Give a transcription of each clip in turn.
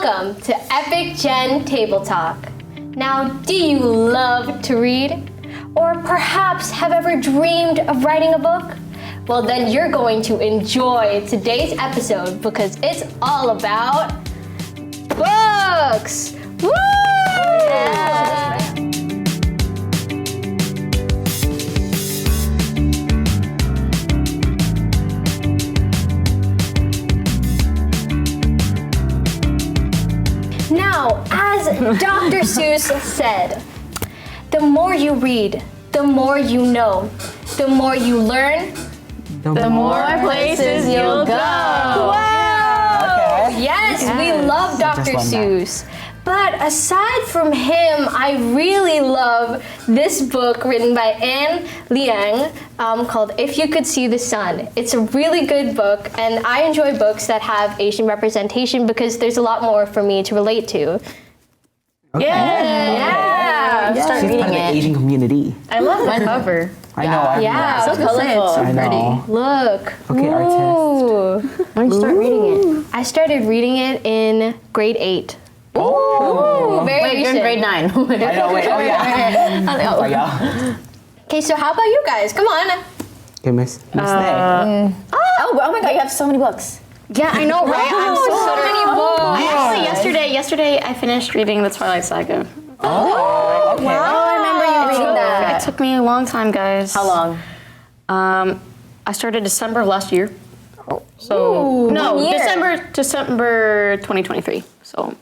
Welcome to Epic Gen Table Talk. Now, do you love to read? Or perhaps have ever dreamed of writing a book? Well, then you're going to enjoy today's episode because it's all about books! Woo! Yeah. Now, as Dr. Seuss said, the more you read, the more you know. The more you learn, the more places you'll go. Wow! Okay. Yes, we love Dr. Seuss. But aside from him, I really love this book written by Anne Liang called If You Could See the Sun. It's a really good book, and I enjoy books that have Asian representation because there's a lot more for me to relate to. Okay. Yeah. Start reading part of the Asian community. I love the cover. I know. Yeah, so colorful. I know. Look. Okay, artist. When did you start reading it? I started reading it in grade 8. Oh. Very Wait, you're in grade 9. I know, wait, oh yeah. Okay, so how about you guys? Come on. Okay, Miss Nay. Oh my god, you have so many books. Yeah, I know, right? I'm so many books. Yesterday I finished reading the Twilight Saga. Oh, okay. Wow. I remember you reading that. It took me a long time, guys. How long? I started December of last year. So December 2023. So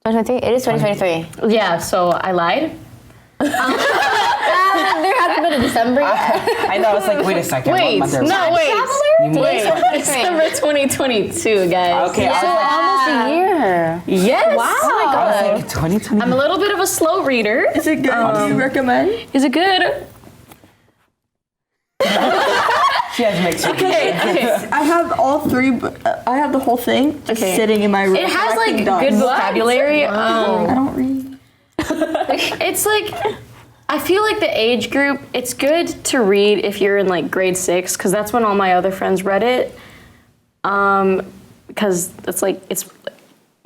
2023? It is 2023. yeah, so I lied. There hasn't been a December yet. I know, it's like, wait a second. Wait, what month no, wait. Today's 2023. December 2022, guys. Okay, So almost a year. Yes. Wow. Oh my I god. was like, 2020. I'm a little bit of a slow reader. Is it good? Do you recommend? Is it good? She has mixed Okay. I have all three. I have the whole thing just sitting in my room. It has like collecting dots. good vocabulary. I don't read. It's like, I feel like the age group, it's good to read if you're in like grade 6, because that's when all my other friends read it. Because it's like, it's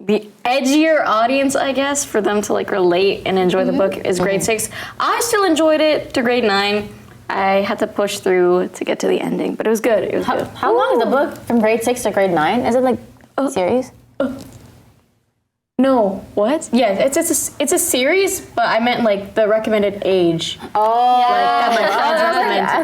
the edgier audience, I guess, for them to like relate and enjoy the book is grade 6. I still enjoyed it to grade 9. I had to push through to get to the ending, but it was good. It was good. How long is the book from grade 6 to grade 9? Is it like a series? No, what? Yeah, it's a series, but I meant like the recommended age. Oh, That my friends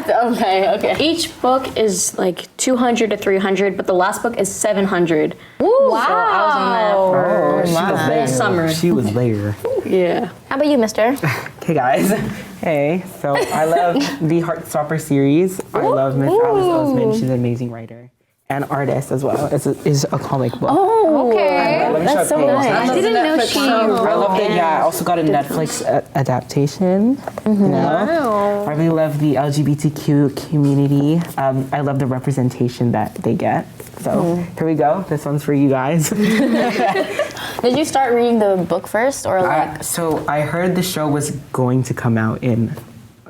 recommend. Okay. Each book is like 200 to 300, but the last book is 700. Wow. So I was on that for she was there. summer. She was there. Yeah. How about you, mister? Hey guys. Hey, so I love the Heartstopper series. I love Miss Alice Oseman. She's an amazing writer and artist as well. It's a comic book. Oh, Okay. Let me show that's so a page. nice. I didn't know she I love wrote it. Yeah, I also got a Netflix adaptation. You know? I really love the LGBTQ community. I love the representation that they get. So here we go. This one's for you guys. Did you start reading the book first, or like? So I heard the show was going to come out in,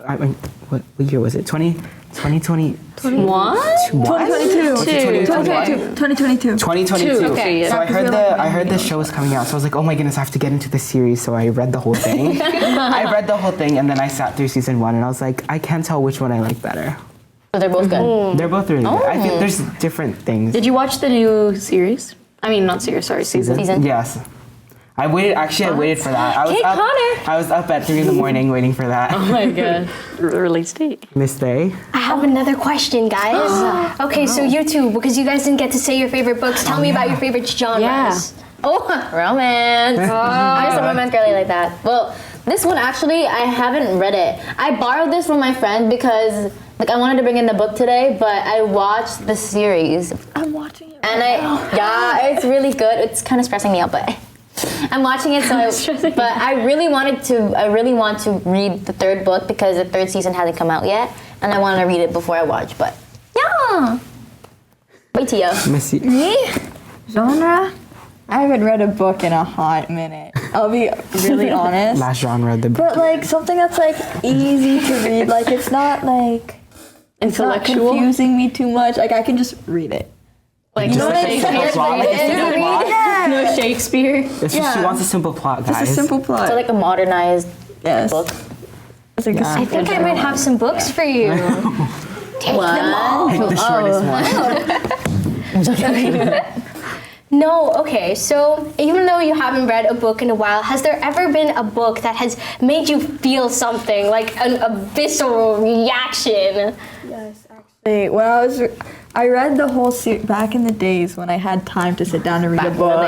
I mean, what year was it? 2020? What? 2022. 2022. Okay, yeah. So I heard the show was coming out. So I was like, oh my goodness, I have to get into the series. So I read the whole thing. I read the whole thing, and then I sat through season 1, and I was like, I can't tell which one I like better. So they're both good. They're both really good. I think there's different things. Did you watch the new series? I mean, not series, sorry, season. Yes. I waited for that. I was up at 3 a.m. waiting for that. Oh my god. Release date. Miss Day. I have another question, guys. Okay, so you two, because you guys didn't get to say your favorite books, tell me about your favorite genres. Yeah. Oh, romance. I'm just a romance girly like that. Well, this one actually, I haven't read it. I borrowed this from my friend because like I wanted to bring in the book today, but I watched the series. I'm watching it. And it's really good. It's kind of stressing me out, but I'm watching it. I really want to read the 3rd book because the 3rd season hasn't come out yet, and I want to read it before I watch. But yeah, wait till you. Missy. Me? Genre? I haven't read a book in a hot minute. I'll be really honest. Last genre, the But like something that's like easy to read. Like it's not like Intellectual. It's not confusing me too much. Like I can just read it. Like, just like just no plot, like a single plot. Yeah, No Shakespeare. It's just she wants a simple plot, guys. Just a simple plot. So like a modernized book. It's like I think I might have some books for you. Take them all. Pick the shortest one. No, okay, so even though you haven't read a book in a while, has there ever been a book that has made you feel something, like a visceral reaction? Yes, actually. When I read the whole back in the days when I had time to sit down and read a book.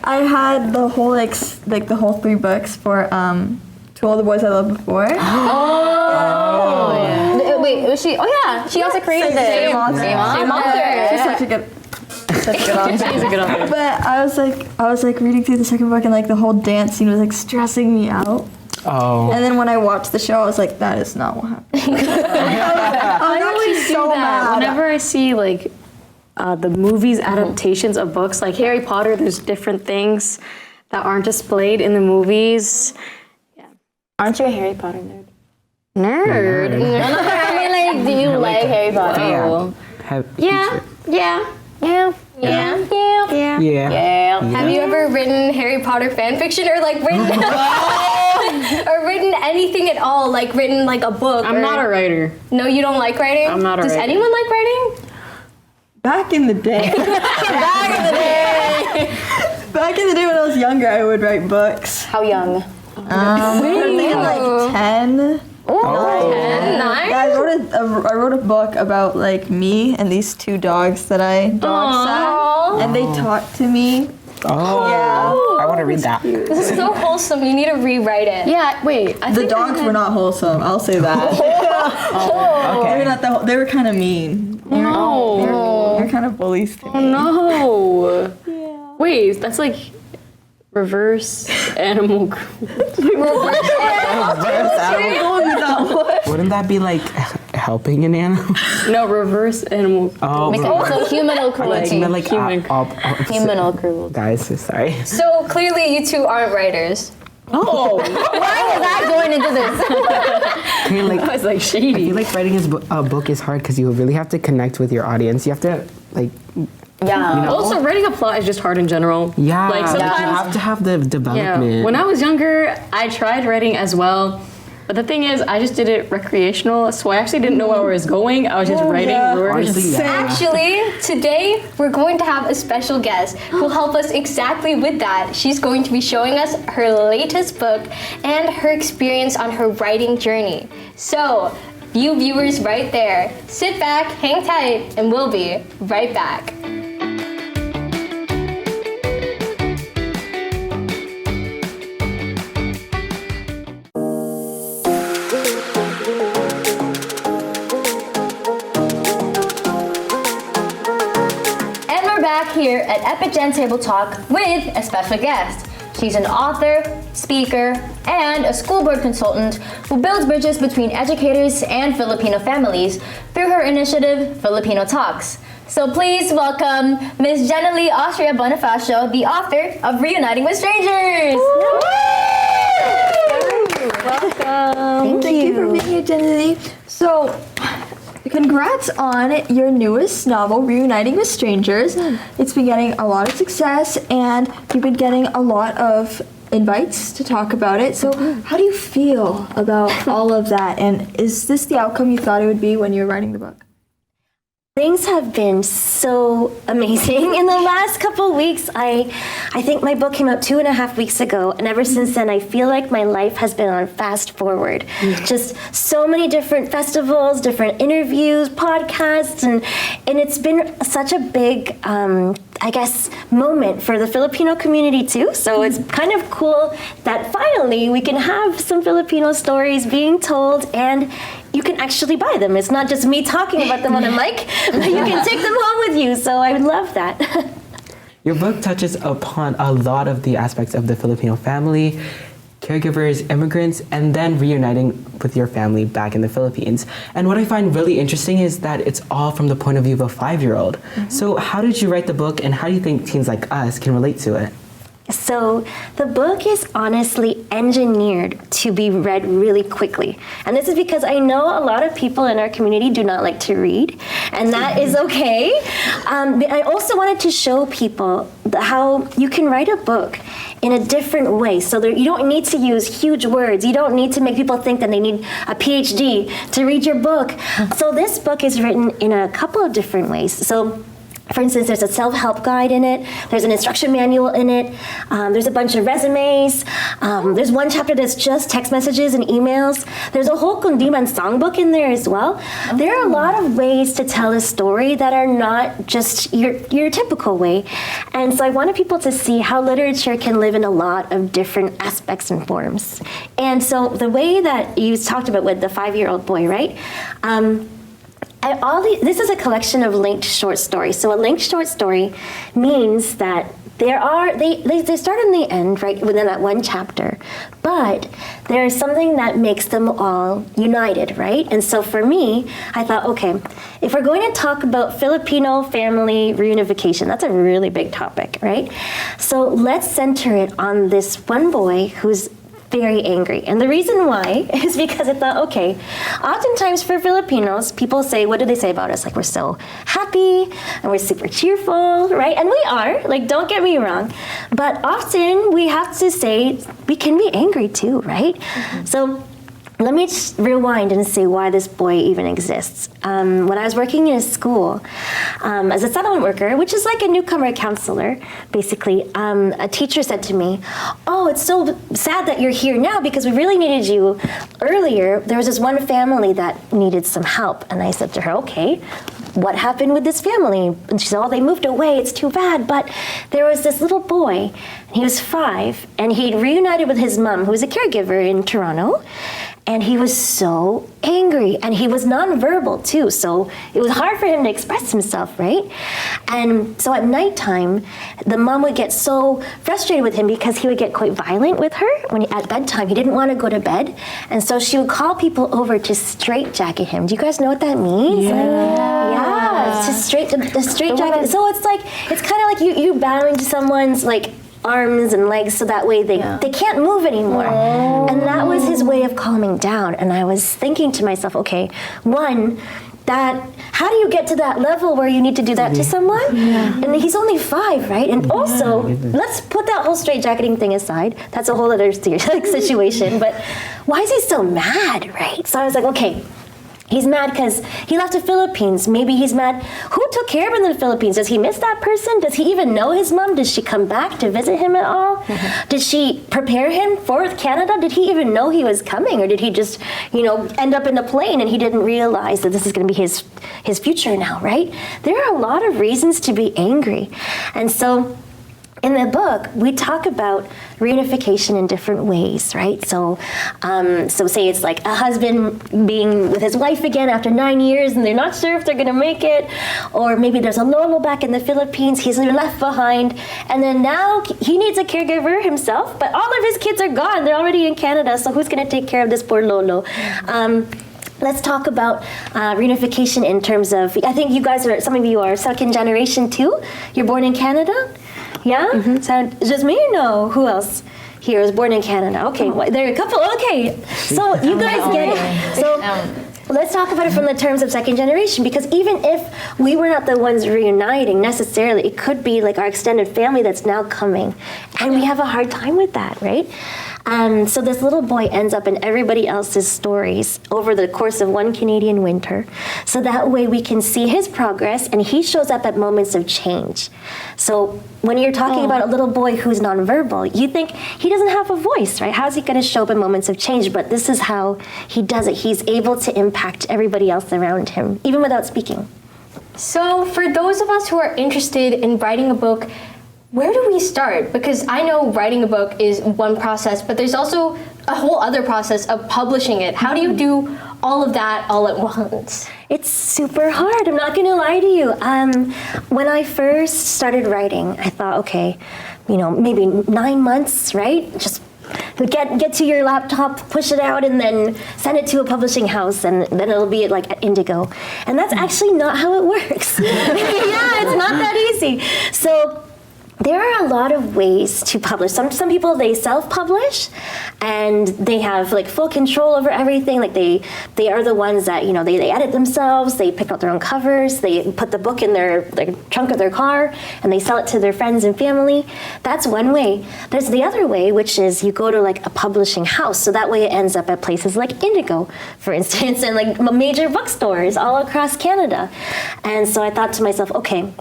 I had the whole the whole 3 books for To All the Boys I Loved Before. Oh, yeah. Wait, was she? Oh yeah, she also created it. Same author. She's such a good author. She's a good author. But I was like reading through the second book and like the whole dance scene was like stressing me out. Oh. And then when I watched the show, I was like, that is not what happened. I always do that. Whenever I see like the movies adaptations of books, like Harry Potter, there's different things that aren't displayed in the movies. Aren't you a Harry Potter nerd? Nerd. I mean, like, do you like Harry Potter? Yeah. Yeah. Have you ever written Harry Potter fan fiction or like written or written anything at all? Like written like a book? I'm not a writer. No, you don't like writing? I'm not a Does writer. anyone like writing? Back in the day. Back in the day when I was younger, I would write books. How young? I think like 10. Nice. Yeah, I wrote a book about like me and these 2 dogs that I dog sat, and they talked to me. Oh. Yeah. I want to read that. This is so wholesome. You need to rewrite it. Yeah, wait. The dogs were not wholesome. I'll say that. They were not they were kind of mean. No. They're kind of bullies to me. No. Yeah. Wait, that's like reverse animal cruelty. Wouldn't that be like helping an animal? No, reverse animal. Oh, So humanal cruelty. like Humanal cruelty. Guys, so sorry. So clearly you 2 aren't writers. Oh. Why was I going into this? Can you, like, I was like I shady. feel like writing a book is hard because you really have to connect with your audience. You have to like. Yeah. Also, writing a plot is just hard in general. Yeah. Like sometimes. you have to have the development. Yeah. When I was younger, I tried writing as well. But the thing is, I just did it recreational, so I actually didn't know where I was going. I was just writing words. Honestly, yeah. Actually, today we're going to have a special guest who'll help us exactly with that. She's going to be showing us her latest book and her experience on her writing journey. So, you viewers right there, sit back, hang tight, and we'll be right back. Here at Epic Gen Table Talk with a special guest. She's an author, speaker, and a school board consultant who builds bridges between educators and Filipino families through her initiative, Filipino Talks. So please welcome Ms. Jennilee Austria-Bonifacio, the author of Reuniting with Strangers. Welcome. Thank you for being here, Jennilee. So, congrats on your newest novel, Reuniting with Strangers. It's been getting a lot of success, and you've been getting a lot of invites to talk about it. So how do you feel about all of that? And is this the outcome you thought it would be when you were writing the book? Things have been so amazing in the last couple weeks. I think my book came out 2.5 weeks ago, and ever since then I feel like my life has been on fast forward. Just so many different festivals, different interviews, podcasts, and it's been such a big moment for the Filipino community too. So it's kind of cool that finally we can have some Filipino stories being told, and you can actually buy them. It's not just me talking about them on a mic, but you can take them home with you. So I would love that. Your book touches upon a lot of the aspects of the Filipino family, caregivers, immigrants, and then reuniting with your family back in the Philippines. And what I find really interesting is that it's all from the point of view of a 5-year-old. So how did you write the book, and how do you think teens like us can relate to it? So the book is honestly engineered to be read really quickly. And this is because I know a lot of people in our community do not like to read, and that is okay. But I also wanted to show people how you can write a book in a different way. So you don't need to use huge words. You don't need to make people think that they need a PhD to read your book. So this book is written in a couple of different ways. So for instance, there's a self-help guide in it. There's an instruction manual in it. There's a bunch of resumes. There's one chapter that's just text messages and emails. There's a whole Kundiman songbook in there as well. There are a lot of ways to tell a story that are not just your typical way. And so I wanted people to see how literature can live in a lot of different aspects and forms. And so the way that you talked about with the 5-year-old boy, right? This is a collection of linked short stories. So a linked short story means that they start in the end, right, within that one chapter, but there's something that makes them all united, right? And so for me, I thought, okay, if we're going to talk about Filipino family reunification, that's a really big topic, right? So let's center it on this one boy who's very angry. And the reason why is because I thought, okay, oftentimes for Filipinos, people say, what do they say about us? Like, we're so happy and we're super cheerful, right? And we are, like, don't get me wrong. But often we have to say we can be angry too, right? Mm-hmm. So let me just rewind and say why this boy even exists. When I was working in a school as a settlement worker, which is like a newcomer counselor, basically, a teacher said to me, oh, it's so sad that you're here now because we really needed you earlier. There was this one family that needed some help. And I said to her, okay, what happened with this family? And she said, oh, they moved away. It's too bad. But there was this little boy, and he was 5, and he'd reunited with his mom, who was a caregiver in Toronto. And he was so angry, and he was nonverbal too, so it was hard for him to express himself, right? And so at nighttime, the mom would get so frustrated with him because he would get quite violent with her at bedtime. He didn't want to go to bed, and so she would call people over to straitjacket him. Do you guys know what that means? Yeah, to straitjacket. So it's kind of like you bowing to someone's like arms and legs so that way they can't move anymore. Oh. And that was his way of calming down. And I was thinking to myself, okay, how do you get to that level where you need to do that to someone? Yeah. And he's only 5, right? And also, let's put that whole straitjacketing thing aside. That's a whole other situation. But why is he so mad, right? So I was like, okay, he's mad because he left the Philippines. Maybe he's mad. Who took care of him in the Philippines? Does he miss that person? Does he even know his mom? Did she come back to visit him at all? Mm-hmm. Did she prepare him for Canada? Did he even know he was coming? Or did he just, end up in the plane and he didn't realize that this is going to be his future now, right? There are a lot of reasons to be angry. And so in the book, we talk about reunification in different ways, right? So say it's like a husband being with his wife again after 9 years and they're not sure if they're gonna make it, or maybe there's a Lolo back in the Philippines, he's left behind, and then now he needs a caregiver himself, but all of his kids are gone, they're already in Canada, so who's gonna take care of this poor Lolo? Let's talk about reunification in terms of, I think some of you are second generation too. You're born in Canada? Yeah? Mm-hmm. So just me or no? Who else here is born in Canada? Okay, there are a couple. Okay, so you guys get it. So let's talk about it from the terms of second generation, because even if we were not the ones reuniting necessarily, it could be like our extended family that's now coming, and we have a hard time with that, right? So this little boy ends up in everybody else's stories over the course of one Canadian winter. So that way we can see his progress, and he shows up at moments of change. So when you're talking about a little boy who's nonverbal, you think he doesn't have a voice, right? How's he going to show up in moments of change? But this is how he does it. He's able to impact everybody else around him, even without speaking. So for those of us who are interested in writing a book, where do we start? Because I know writing a book is one process, but there's also a whole other process of publishing it. How do you do all of that all at once? It's super hard. I'm not going to lie to you. When I first started writing, I thought, okay, maybe 9 months, right? Just get to your laptop, push it out, and then send it to a publishing house, and then it'll be like at Indigo. And that's actually not how it works. Yeah, it's not that easy. So there are a lot of ways to publish. Some people, they self-publish and they have like full control over everything. Like they are the ones that, you know, they edit themselves, they pick out their own covers, they put the book in their trunk of their car and they sell it to their friends and family. That's one way. There's the other way, which is you go to like a publishing house. So that way it ends up at places like Indigo, for instance, and like major bookstores all across Canada. And so I thought to myself, okay,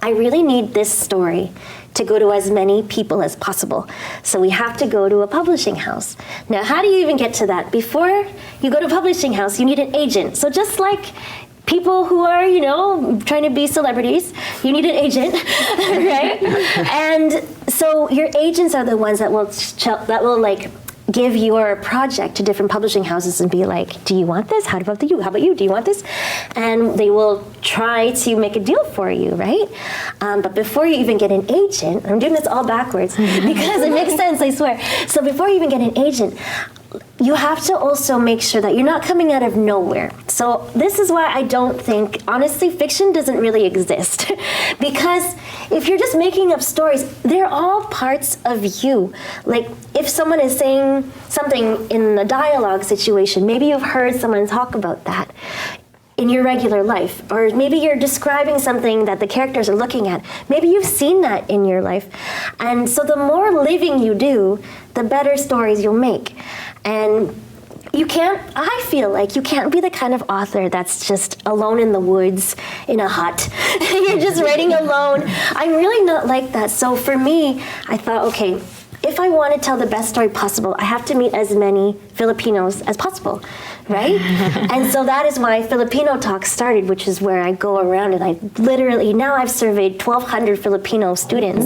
I really need this story to go to as many people as possible. So we have to go to a publishing house. Now, how do you even get to that? Before you go to a publishing house, you need an agent. So just like people who are, you know, trying to be celebrities, you need an agent, right? And so your agents are the ones that will like give your project to different publishing houses and be like, do you want this? How about you? How about you? Do you want this? And they will try to make a deal for you, right? But before you even get an agent, I'm doing this all backwards because it makes sense, I swear. So before you even get an agent, you have to also make sure that you're not coming out of nowhere. So this is why I don't think, honestly, fiction doesn't really exist. Because if you're just making up stories, they're all parts of you. Like if someone is saying something in a dialogue situation, maybe you've heard someone talk about that in your regular life, or maybe you're describing something that the characters are looking at. Maybe you've seen that in your life. And so the more living you do, the better stories you'll make. And I feel like you can't be the kind of author that's just alone in the woods in a hut. You're just writing alone. I'm really not like that. So for me, I thought, okay, if I want to tell the best story possible, I have to meet as many Filipinos as possible, right? And so that is why Filipino Talks started, which is where I go around and I literally, now I've surveyed 1,200 Filipino students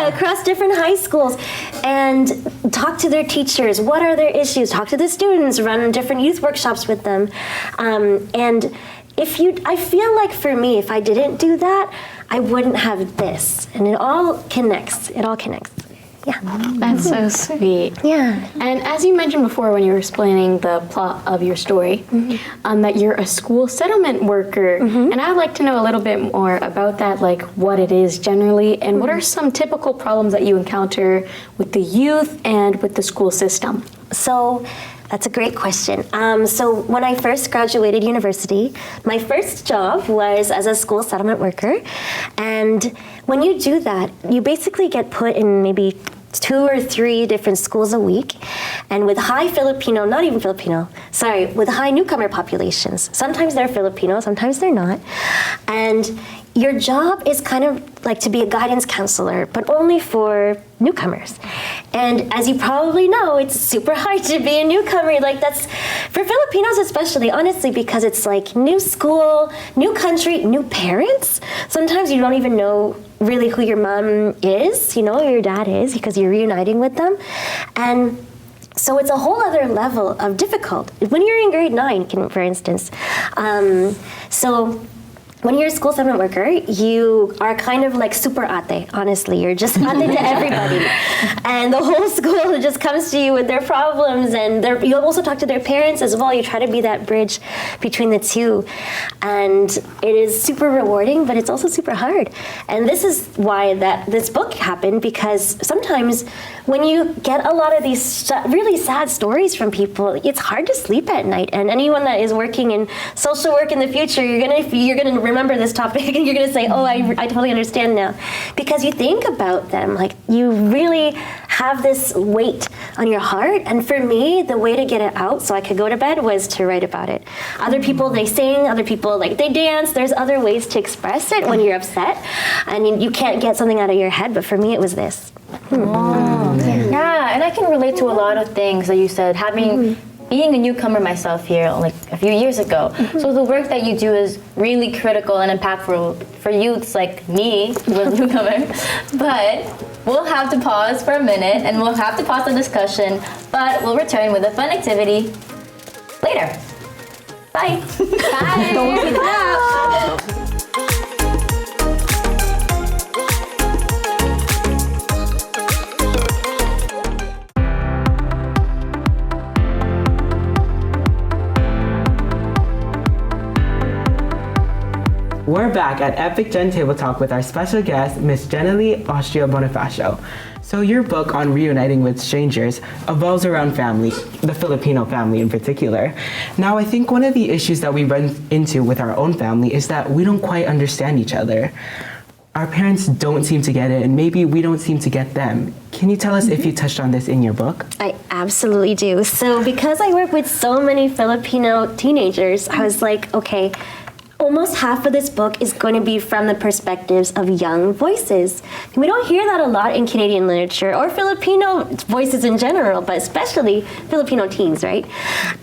across different high schools and talk to their teachers. What are their issues? Talk to the students, run different youth workshops with them. And I feel like for me, if I didn't do that, I wouldn't have this. And it all connects. Yeah. That's so sweet. Yeah. And as you mentioned before when you were explaining the plot of your story, that you're a school settlement worker. And I would like to know a little bit more about that, like what it is generally, and what are some typical problems that you encounter with the youth and with the school system? So that's a great question. So when I first graduated university, my first job was as a school settlement worker. And when you do that, you basically get put in maybe 2 or 3 different schools a week. And with high with high newcomer populations. Sometimes they're Filipino, sometimes they're not. And your job is kind of like to be a guidance counselor, but only for newcomers. And as you probably know, it's super hard to be a newcomer. Like that's, for Filipinos especially, honestly, because it's like new school, new country, new parents. Sometimes you don't even know really who your mom is, you know, or your dad is, because you're reuniting with them. And so it's a whole other level of difficult. When you're in grade 9, for instance. So when you're a school settlement worker, you are kind of like super ate, honestly. You're just ate to everybody. And the whole school just comes to you with their problems, and you also talk to their parents as well. You try to be that bridge between the two. And it is super rewarding, but it's also super hard. And this is why this book happened, because sometimes when you get a lot of these really sad stories from people, it's hard to sleep at night. And anyone that is working in social work in the future, you're gonna remember this topic and you're gonna say, oh, I totally understand now. Because you think about them, like you really have this weight on your heart. And for me, the way to get it out so I could go to bed was to write about it. Other people, they sing, other people, like they dance. There's other ways to express it when you're upset. I mean, you can't get something out of your head, but for me, it was this. Yeah, and I can relate to a lot of things that you said, being a newcomer myself here like a few years ago. So the work that you do is really critical and impactful for youths like me, who is a newcomer. But we'll have to pause for a minute and we'll have to pause the discussion, but we'll return with a fun activity later. Bye. Bye. Don't do that. we're back at Epic Gen Table Talk with our special guest, Miss Jennilee Austria-Bonifacio. So your book on reuniting with strangers evolves around family, the Filipino family in particular. Now, I think one of the issues that we run into with our own family is that we don't quite understand each other. Our parents don't seem to get it, and maybe we don't seem to get them. Can you tell us if you touched on this in your book? I absolutely do. So because I work with so many Filipino teenagers, I was like, okay, almost half of this book is going to be from the perspectives of young voices. We don't hear that a lot in Canadian literature or Filipino voices in general, but especially Filipino teens, right?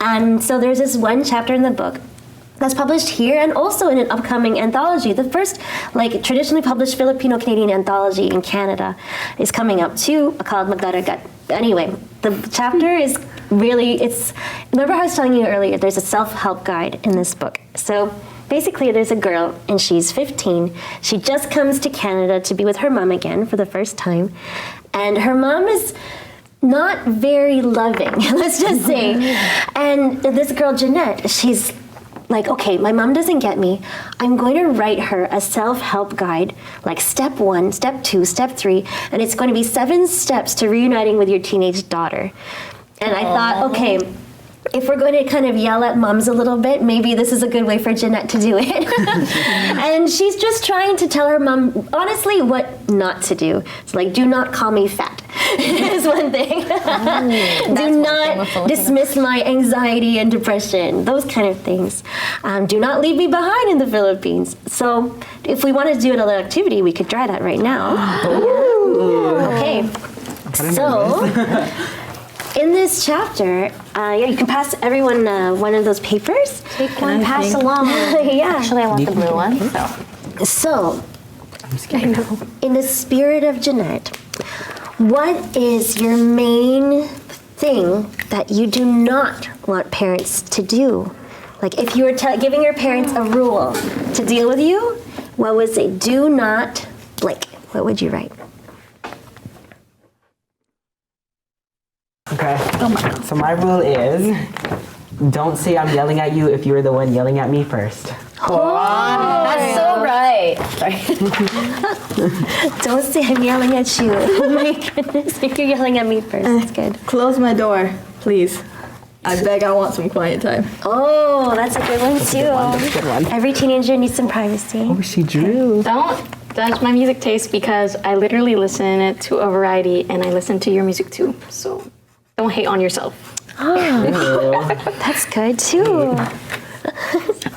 And so there's this one chapter in the book that's published here and also in an upcoming anthology. The first traditionally published Filipino-Canadian anthology in Canada is coming up too, called Magdaragat. Anyway, the chapter is really, remember I was telling you earlier, there's a self-help guide in this book. So basically, there's a girl, and she's 15. She just comes to Canada to be with her mom again for the first time. And her mom is not very loving, let's just say. And this girl, Jeanette, she's like, okay, my mom doesn't get me. I'm going to write her a self-help guide, like step 1, step 2, step 3, and it's going to be 7 steps to reuniting with your teenage daughter. And I thought, okay, if we're going to kind of yell at moms a little bit, maybe this is a good way for Jeanette to do it. And she's just trying to tell her mom, honestly, what not to do. It's like, do not call me fat, is one thing. Do not dismiss my anxiety and depression, those kind of things. Do not leave me behind in the Philippines. So if we wanted to do an activity, we could try that right now. Okay, so in this chapter, you can pass everyone one of those papers. Take one, pass along. Yeah. Actually, I want the blue one. So, I'm scared. in the spirit of Jeanette, what is your main thing that you do not want parents to do? Like if you were giving your parents a rule to deal with you, what was it? Do not blank. What would you write? Okay. Oh my God. So my rule is, don't say I'm yelling at you if you're the one yelling at me first. That's so right. Sorry. Don't say I'm yelling at you. Oh my goodness, if you're yelling at me first, that's good. Close my door, please. I beg, I want some quiet time. Oh, that's a good one too. That's a good one. Every teenager needs some privacy. Oh, she drew. Don't judge my music taste because I literally listen to a variety and I listen to your music too. So don't hate on yourself. That's good too.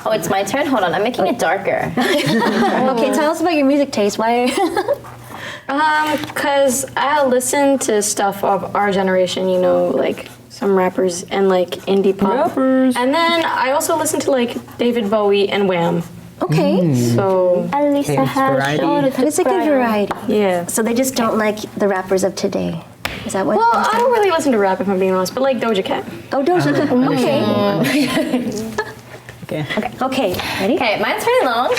Oh, it's my turn? Hold on, I'm making it darker. Okay, tell us about your music taste. Why? Cause I listen to stuff of our generation, you know, like some rappers and like indie pop. Rappers. And then I also listen to like David Bowie and Wham. Okay. So At least I have variety. showed That is a good variety. yeah. So they just don't like the rappers of today. Is that what? Well, I don't really listen to rap if I'm being honest, but like Doja Cat. Oh, Doja Cat. Okay. Okay. Ready? Okay, mine's pretty long.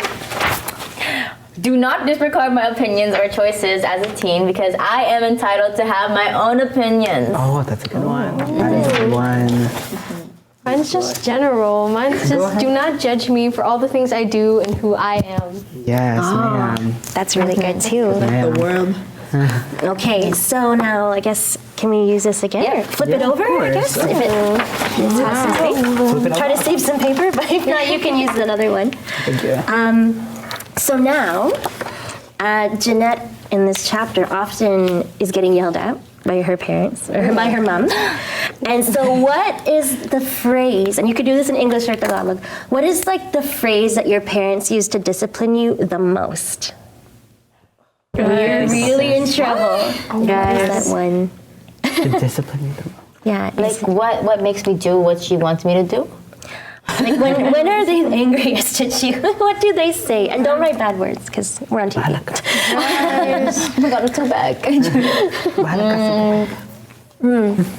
Do not disregard my opinions or choices as a teen because I am entitled to have my own opinions. Oh, that's a good one. That is a good one. Mine's just general. Mine's just do not judge me for all the things I do and who I am. Yes, ma'am. That's really good too. Ma'am. The world. Okay, so now I guess can we use this again? Yeah. Flip it over, I guess. If it has some space. Flip it Try to over. save some paper, but if not, you can use another one. Thank you. So now, Jeanette in this chapter often is getting yelled at by her parents or by her mom. And so what is the phrase, and you could do this in English or Tagalog, what is like the phrase that your parents use to discipline you the most? You're really in trouble. What is that one? To discipline you the most. Yeah, Like what makes me do what she wants me to do? like when are they angriest at you? What do they say? And don't write bad words because we're on TV. Oh my god, it's so bad.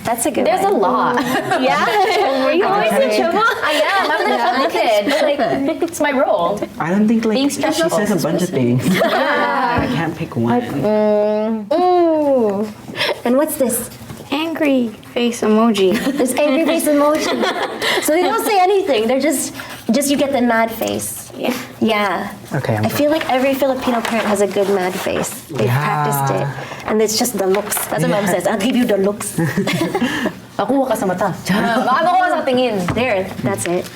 That's a good There's a one. lot. Yeah? Were you always in trouble? I am. I'm the funny kid. But like, it's my role. I don't think like Being she stressful. says a bunch of things. I can't pick one. And what's this? Angry face emoji. This angry face emoji. So they don't say anything. They're just Just you get the mad face. Yeah. Okay, I feel like every Filipino parent has a good mad face. They've practiced it. And it's just the looks. That's what mom says. I'll give you the looks. Makuha ka sa mata. Baka makuha sa tingin. There, that's it.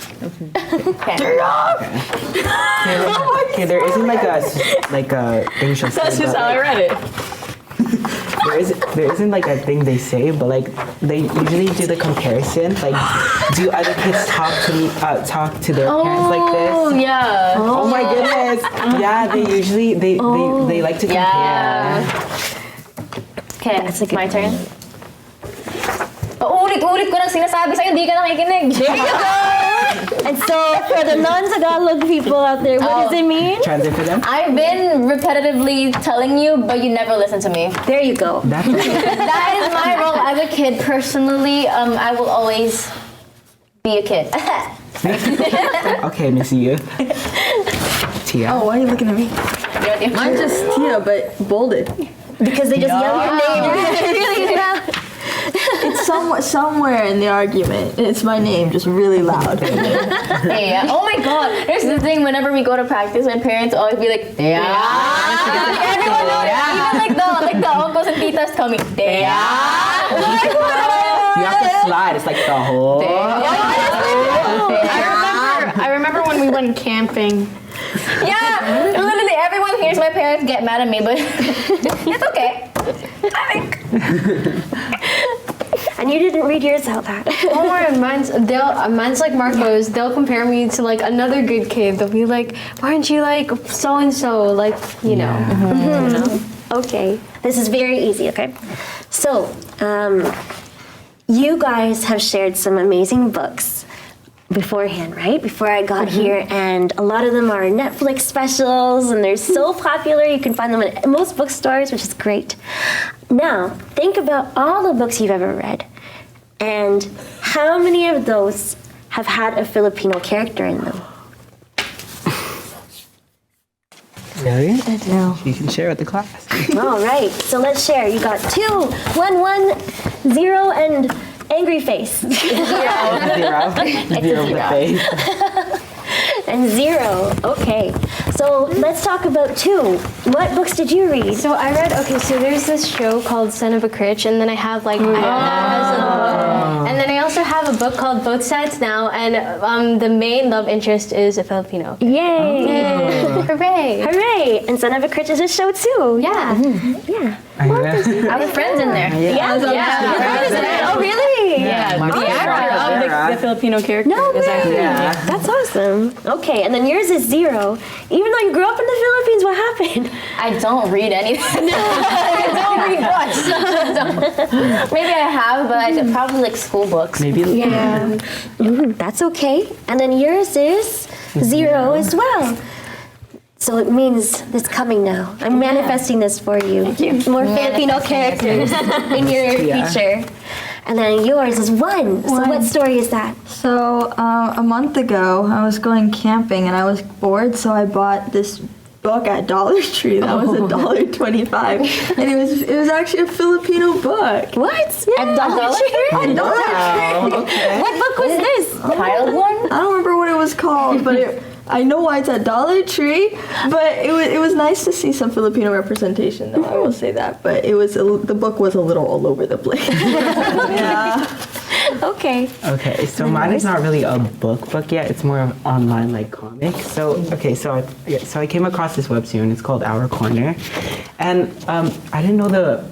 Okay, there isn't like a thing she'll say. That's just how I read it. There isn't like a thing they say, but like they usually do the comparison. Like, do other kids talk to their parents like this? Oh yeah. Oh my goodness. Yeah, they usually they like to compare. Okay, my turn. Ulit ko nang sinasabi sa'yo, hindi ka nakikinig. And so, for the non-Tagalog people out there, what does it mean? Translate for them. I've been repetitively telling you, but you never listen to me. There you go. That's That is my role as a kid. Personally, I will always be a kid. okay, Missy, you. Tia. Oh, why are you looking at me? Mine's just Tia, but bolded. Because they just yell your name really loud. It's somewhere in the argument. It's my name, just really loud. Yeah. Oh my God. There's the thing. Whenever we go to practice, my parents always be like, "Yeah." Everyone knows. Even like the uncles and titas tell me, "Yeah." You have to slide. It's like the whole. I remember when we went camping. Yeah. Literally, everyone hears my parents get mad at me, but it's okay. I think. And you didn't read yours out loud. Oh my, mine's like Marco's. They'll compare me to like another good kid. They'll be like, "Why aren't you like so and so?" Like, you know. Okay, this is very easy. Okay, so you guys have shared some amazing books beforehand, right? Before I got here, and a lot of them are Netflix specials, and they're so popular. You can find them at most bookstores, which is great. Now, think about all the books you've ever read, and how many of those have had a Filipino character in them? Really? No. You can share with the class. All right, so let's share. You got 2, 1, 1, 0, and angry face. Zero. Zero the face. And 0. Okay. So let's talk about 2. What books did you read? So I read. Okay, so there's this show called Son of a Critch, and then I have like I have that as a book, and then I also have a book called Both Sides Now, and the main love interest is a Filipino. Yay! Hooray! Hooray! And Son of a Critch is a show too. Yeah. Yeah. Our friends in there. Yeah. Oh, really? Yeah, the actor of the Filipino character. No is actually way. That's awesome. Okay, and then yours is 0. Even though you grew up in the Philippines, what happened? I don't read anything. I don't read books. Maybe I have, but probably like school books. Maybe. Yeah. That's okay. And then yours is 0 as well. So it means it's coming now. I'm manifesting this for you. More Filipino characters in your future. And then yours is 1. So what story is that? So a month ago, I was going camping and I was bored, so I bought this book at Dollar Tree that was $1.25, and it was actually a Filipino book. What? At Dollar Tree? At Dollar Tree. Okay. What book was this? Child one? I don't remember what it was called, but I know why it's at Dollar Tree. But it was nice to see some Filipino representation, though. I will say that. But the book was a little all over the place. Yeah. Okay. Okay, so mine is not really a book yet. It's more of online like comic. So I came across this webtoon. It's called Our Corner, and I didn't know the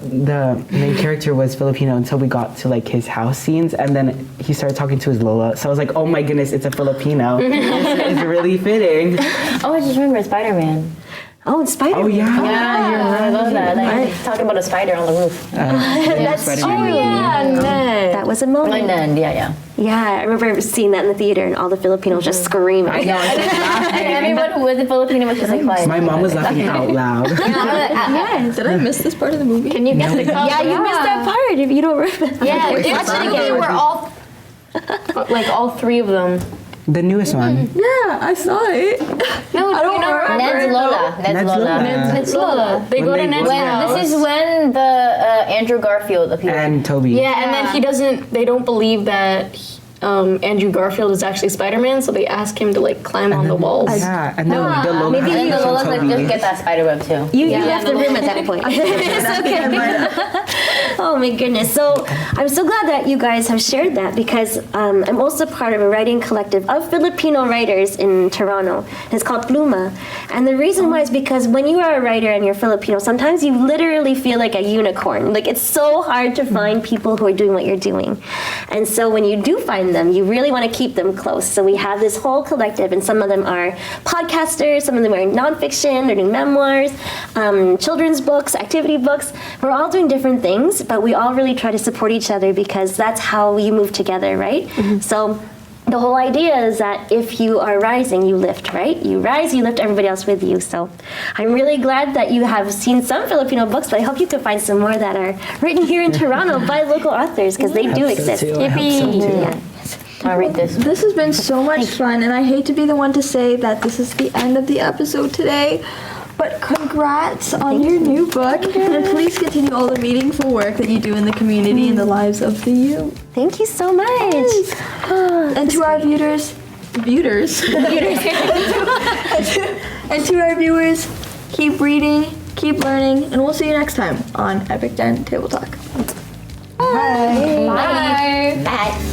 main character was Filipino until we got to like his house scenes, and then he started talking to his Lola. So I was like, oh my goodness, it's a Filipino. It's really fitting. Oh, I just remember Spider-Man. Oh, it's Spider-Man. Oh yeah. Yeah, you're right. I love that. Like talking about a spider on the roof. That's true. That was a moment. And then, yeah. Yeah, I remember seeing that in the theater and all the Filipinos just screaming. And everyone who was a Filipino was just like quiet. My mom was laughing out loud. Yes. Did I miss this part of the movie? Can you guess the color? Yeah, you missed that part if you don't remember. Yeah, Watch it they again. were all like all 3 of them. The newest one. Yeah, I saw it. No, I don't remember. Ned's Lola. It's Lola. They go to Ned's house. This is when the Andrew Garfield appeared. And Toby. Yeah, and then they don't believe that Andrew Garfield is actually Spider-Man, so they ask him to like climb on the walls. Yeah, and then the Lola Maybe has you from Lola could Toby. just get that spider web too. You left the room at that point. It's okay. Oh my goodness. So I'm so glad that you guys have shared that because I'm also part of a writing collective of Filipino writers in Toronto. It's called Pluma. And the reason why is because when you are a writer and you're Filipino, sometimes you literally feel like a unicorn. Like it's so hard to find people who are doing what you're doing. And so when you do find them, you really want to keep them close. So we have this whole collective, and some of them are podcasters, some of them are nonfiction, they're doing memoirs, children's books, activity books. We're all doing different things, but we all really try to support each other because that's how you move together, right? So the whole idea is that if you are rising, you lift, right? You rise, you lift everybody else with you. So I'm really glad that you have seen some Filipino books, but I hope you can find some more that are written here in Toronto by local authors because they do exist. Yeah. I'll read this. This has been so much fun, and I hate to be the one to say that this is the end of the episode today, but congrats on your new book, and please continue all the meaningful work that you do in the community and the lives of the youth. Thank you so much. And to our viewers, and to our viewers, keep reading, keep learning, and we'll see you next time on Epic Den Table Talk. Bye. Bye.